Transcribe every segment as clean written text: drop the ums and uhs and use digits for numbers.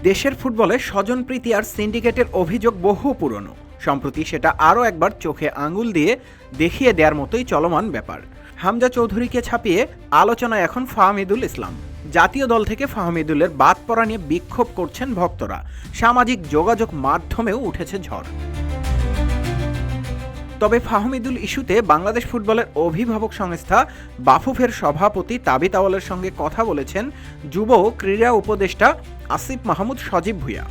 দেশের ফুটবলে স্বজনপ্রীতি আর সিন্ডিকেটের অভিযোগ বহু পুরনো। সম্প্রতি সেটা আরও একবার চোখে আঙুল দিয়ে দেখিয়ে দেওয়ার মতোই চলমান ব্যাপার। হামজা চৌধুরীকে ছাপিয়ে আলোচনায় এখন ফাহমিদুল ইসলাম। জাতীয় দল থেকে ফাহমিদুলের বাদ পড়া নিয়ে বিক্ষোভ করছেন ভক্তরা। সামাজিক যোগাযোগ মাধ্যমেও উঠেছে ঝড়। তবে ফাহমিদুল ইস্যুতে বাংলাদেশ ফুটবলের অভিভাবক সংস্থা বাফুফের সভাপতি তাবিত আউয়ালের সঙ্গে কথা বলেছেন যুব ক্রীড়া উপদেষ্টা আসিফ মাহমুদ সজীব ভুঁইয়া।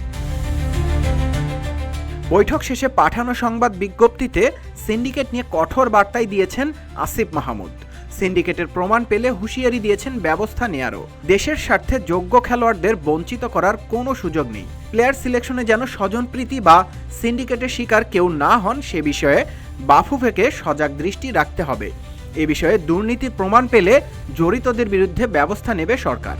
বৈঠক শেষে পাঠানো সংবাদ বিজ্ঞপ্তিতে সিন্ডিকেট নিয়ে কঠোর বার্তাই দিয়েছেন আসিফ মাহমুদ। সিন্ডিকেটের প্রমাণ পেলে হুঁশিয়ারি দিয়েছেন ব্যবস্থা নেয়ারও। দেশের স্বার্থে যোগ্য খেলোয়াড়দের বঞ্চিত করার কোনো সুযোগ নেই। প্লেয়ার সিলেকশনে যেন স্বজনপ্রীতি বা সিন্ডিকেটের শিকার কেউ না হন সে বিষয়ে বাফুফেকে সজাগ দৃষ্টি রাখতে হবে। এ বিষয়ে দুর্নীতির প্রমাণ পেলে জড়িতদের বিরুদ্ধে ব্যবস্থা নেবে সরকার।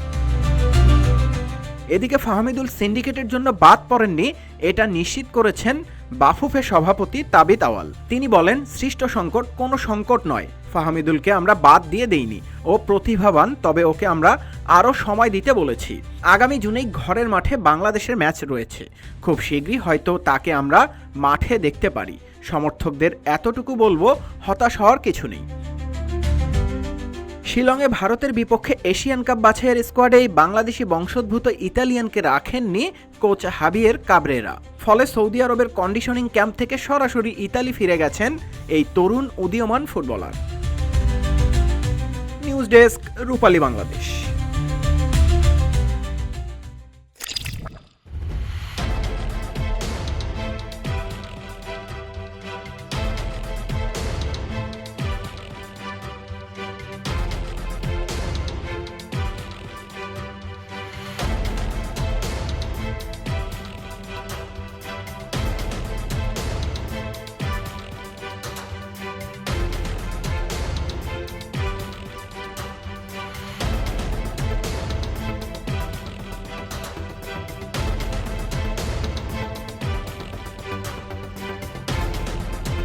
এদিকে ফাহমিদুল সিন্ডিকেটের জন্য বাদ পড়েননি এটা নিশ্চিত করেছেন বাফুফের সভাপতি তাবিত আউয়াল। তিনি বলেন, সৃষ্ট সংকট কোনো সংকট নয়। ফাহমিদুলকে আমরা বাদ দিয়ে দেইনি। ও প্রতিভাবান, তবে ওকে আমরা আরও সময় দিতে বলেছি। আগামী জুনেই ঘরের মাঠে বাংলাদেশের ম্যাচ রয়েছে। খুব শীঘ্রই হয়তো তাকে আমরা মাঠে দেখতে পারি। সমর্থকদের এতটুকু বলবো, হতাশ হওয়ার কিছু নেই। শিলংয়ে ভারতের বিপক্ষে এশিয়ান কাপ বাছাইয়ের স্কোয়াডে এই বাংলাদেশি বংশোদ্ভূত ইতালিয়ানকে রাখেননি কোচ হাবিয়ের কাবরেরা। ফলে সৌদি আরবের কন্ডিশনিং ক্যাম্প থেকে সরাসরি ইতালি ফিরে গেছেন এই তরুণ উদীয়মান ফুটবলার। নিউজ ডেস্ক, রূপালী বাংলাদেশ।